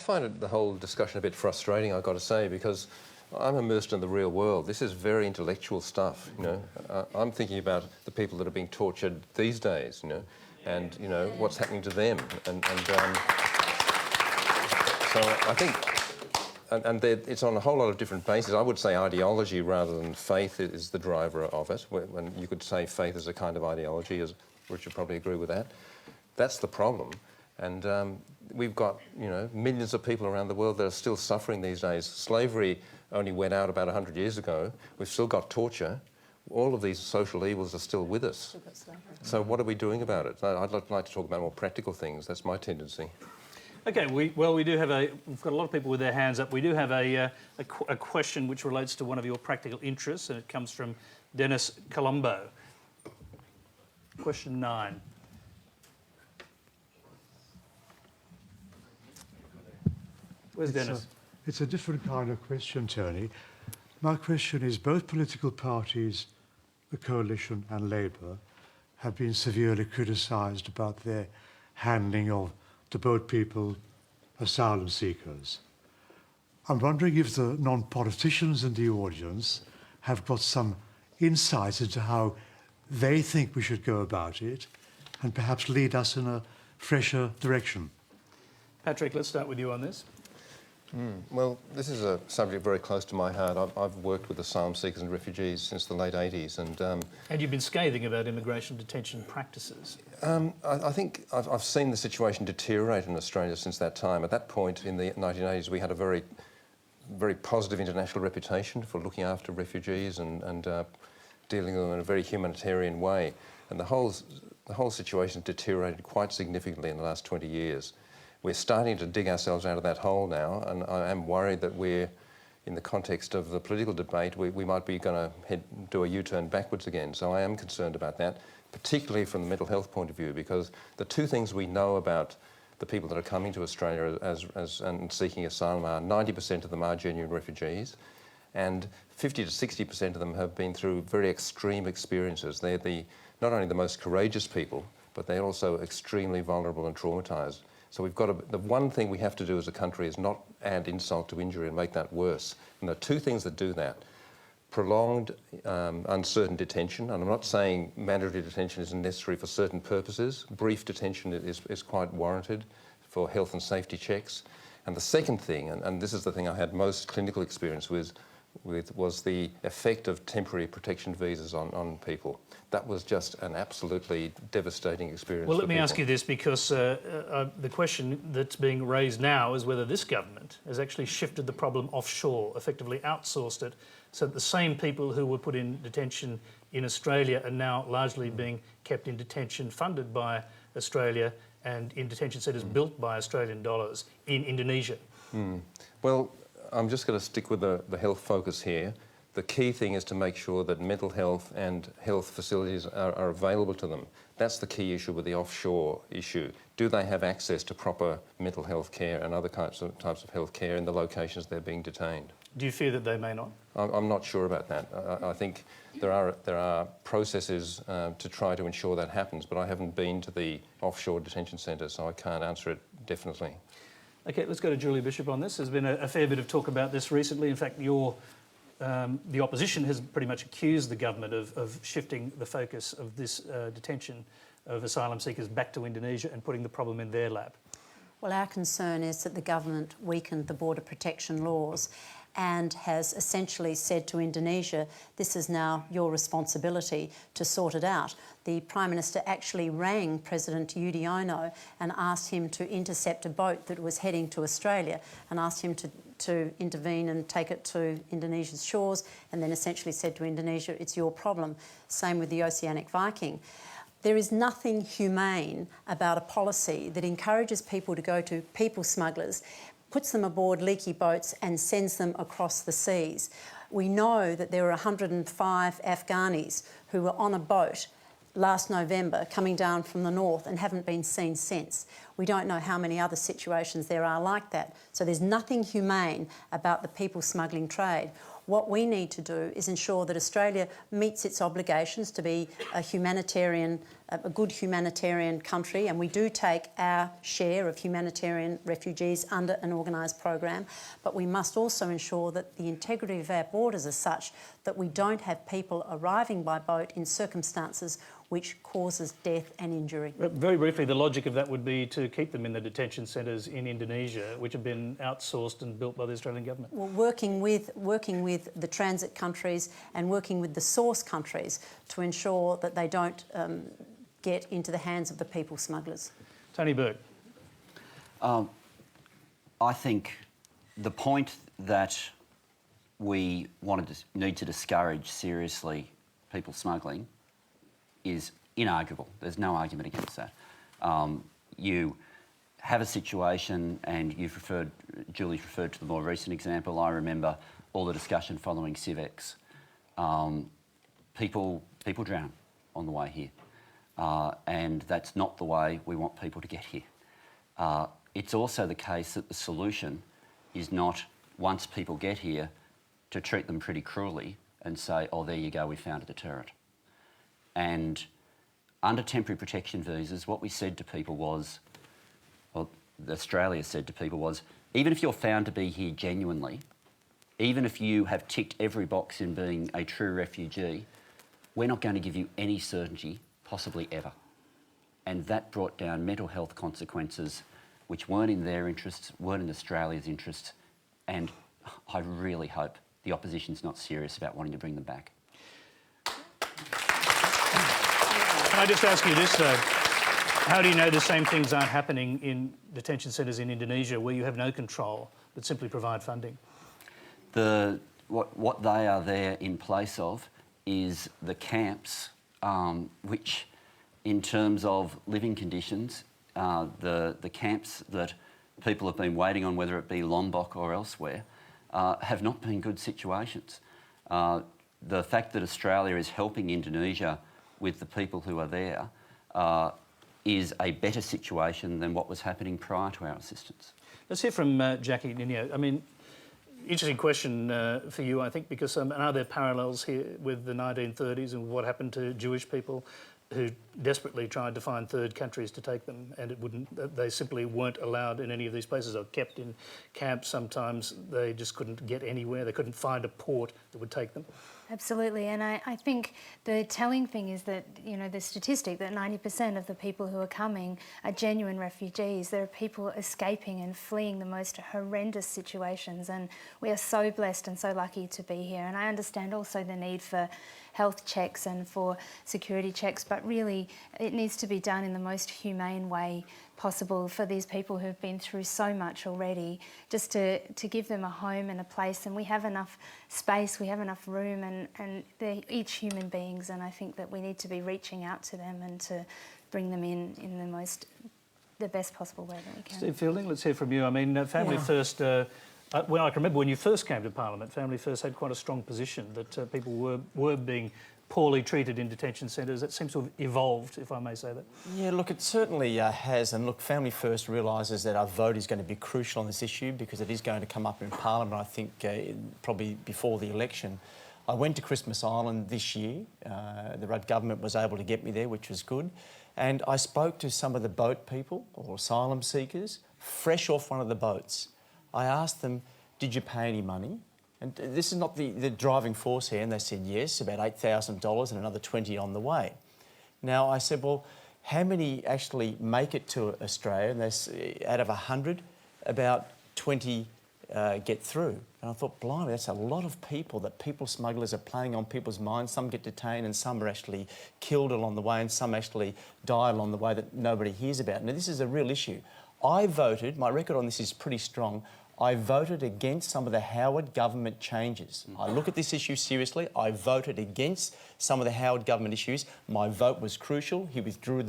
find the whole discussion a bit frustrating, I've got to say, because I'm immersed in the real world. This is very intellectual stuff, you know. I'm thinking about the people that are being tortured these days, you know, and, you know, what's happening to them. So I think, it's on a whole lot of different bases. I would say ideology rather than faith is the driver of it. When you could say faith is a kind of ideology, as Richard probably agree with that. That's the problem. And we've got, you know, millions of people around the world that are still suffering these days. Slavery only went out about 100 years ago. We've still got torture. All of these social evils are still with us. So what are we doing about it? I'd like to talk about more practical things. That's my tendency. Okay, we've got a lot of people with their hands up. We do have a question which relates to one of your practical interests, and it comes from Dennis Colombo. Question 9. Where's Dennis? It's a different kind of question, Tony. My question is, both political parties, the Coalition and Labour, have been severely criticised about their handling of the boat people, asylum seekers. I'm wondering if the non-politicians in the audience have got some insights into how they think we should go about it and perhaps lead us in a fresher direction. Patrick, let's start with you on this. Well, this is a subject very close to my heart. I've worked with asylum seekers and refugees since the late 80s. And you've been scathing about immigration detention practices. I think I've seen the situation deteriorate in Australia since that time. At that point in the 1980s, we had a very, very positive international reputation for looking after refugees and dealing with them in a very humanitarian way. And the whole situation deteriorated quite significantly in the last 20 years. We're starting to dig ourselves out of that hole now, and I am worried that we're, in the context of the political debate, we might be going to do a U-turn backwards again. So I am concerned about that, particularly from the mental health point of view, because the two things we know about the people that are coming to Australia and seeking asylum are 90% of them are genuine refugees, and 50 to 60% of them have been through very extreme experiences. They're not only the most courageous people, but they're also extremely vulnerable and traumatised. So we've got to, the one thing we have to do as a country is not add insult to injury and make that worse. And there are two things that do that. Prolonged, uncertain detention, and I'm not saying mandatory detention isn't necessary for certain purposes. Brief detention is quite warranted for health and safety checks. And the second thing, and this is the thing I had most clinical experience with was the effect of temporary protection visas on people. That was just an absolutely devastating experience. Well, let me ask you this, because the question that's being raised now is whether this government has actually shifted the problem offshore, effectively outsourced it, so that the same people who were put in detention in Australia are now largely being kept in detention funded by Australia and in detention centres built by Australian dollars in Indonesia. Well, I'm just going to stick with the health focus here. The key thing is to make sure that mental health and health facilities are available to them. That's the key issue with the offshore issue. Do they have access to proper mental health care and other types of health care in the locations they're being detained? Do you fear that they may not? I'm not sure about that. I think there are processes to try to ensure that happens, but I haven't been to the offshore detention centre, so I can't answer it definitely. Okay, let's go to Julia Bishop on this. There's been a fair bit of talk about this recently. In fact, the opposition has pretty much accused the government of shifting the focus of this detention of asylum seekers back to Indonesia and putting the problem in their lap. Well, our concern is that the government weakened the border protection laws and has essentially said to Indonesia, this is now your responsibility to sort it out. The Prime Minister actually rang President Yudhoyono and asked him to intercept a boat that was heading to Australia and asked him to intervene and take it to Indonesia's shores, and then essentially said to Indonesia, it's your problem. Same with the Oceanic Viking. There is nothing humane about a policy that encourages people to go to people smugglers, puts them aboard leaky boats and sends them across the seas. We know that there were 105 Afghanis who were on a boat last November coming down from the north and haven't been seen since. We don't know how many other situations there are like that. So there's nothing humane about the people smuggling trade. What we need to do is ensure that Australia meets its obligations to be a good humanitarian country, and we do take our share of humanitarian refugees under an organised program, but we must also ensure that the integrity of our borders is such that we don't have people arriving by boat in circumstances which causes death and injury. Very briefly, the logic of that would be to keep them in the detention centres in Indonesia, which have been outsourced and built by the Australian government. Well, working with the transit countries and working with the source countries to ensure that they don't get into the hands of the people smugglers. Tony Burke. I think the point that we need to discourage seriously people smuggling is inarguable. There's no argument against that. You have a situation, and Julie's referred to the more recent example. I remember all the discussion following CivX. People drown on the way here, and that's not the way we want people to get here. It's also the case that the solution is not, once people get here, to treat them pretty cruelly and say, oh, there you go, we found a deterrent. And under temporary protection visas, what we said to people was, well, Australia said to people was, even if you're found to be here genuinely, even if you have ticked every box in being a true refugee, we're not going to give you any certainty, possibly ever. And that brought down mental health consequences which weren't in their interests, weren't in Australia's interests, and I really hope the opposition's not serious about wanting to bring them back. Can I just ask you this, though? How do you know the same things aren't happening in detention centres in Indonesia where you have no control but simply provide funding? What they are there in place of is the camps, which, in terms of living conditions, the camps that people have been waiting on, whether it be Lombok or elsewhere, have not been good situations. The fact that Australia is helping Indonesia with the people who are there is a better situation than what was happening prior to our assistance. Let's hear from Jackie Ninio. I mean, interesting question for you, I think, because are there parallels here with the 1930s and what happened to Jewish people who desperately tried to find third countries to take them, and they simply weren't allowed in any of these places, or kept in camps. Sometimes they just couldn't get anywhere. They couldn't find a port that would take them. Absolutely, and I think the telling thing is that, you know, the statistic that 90% of the people who are coming are genuine refugees. There are people escaping and fleeing the most horrendous situations, and we are so blessed and so lucky to be here. And I understand also the need for health checks and for security checks, but really it needs to be done in the most humane way possible for these people who've been through so much already, just to give them a home and a place. And we have enough space, we have enough room, and they're each human beings, and I think that we need to be reaching out to them and to bring them in the best possible way that we can. Steve Fielding, let's hear from you. I mean, Family First, well, I can remember when you first came to Parliament, Family First had quite a strong position that people were being poorly treated in detention centres. That seems to have evolved, if I may say that. Yeah, look, it certainly has. And look, Family First realises that our vote is going to be crucial on this issue because it is going to come up in Parliament, I think, probably before the election. I went to Christmas Island this year. The Rudd government was able to get me there, which was good. And I spoke to some of the boat people or asylum seekers, fresh off one of the boats. I asked them, did you pay any money? And this is not the driving force here, and they said yes, about $8,000 and another 20 on the way. Now, I said, well, how many actually make it to Australia? And out of 100, about 20 get through. And I thought, blimey, that's a lot of people that people smugglers are playing on people's minds. Some get detained and some are actually killed along the way, and some actually die along the way that nobody hears about. Now, this is a real issue. I voted, my record on this is pretty strong, I voted against some of the Howard government changes. I look at this issue seriously. I voted against some of the Howard government issues. My vote was crucial. He withdrew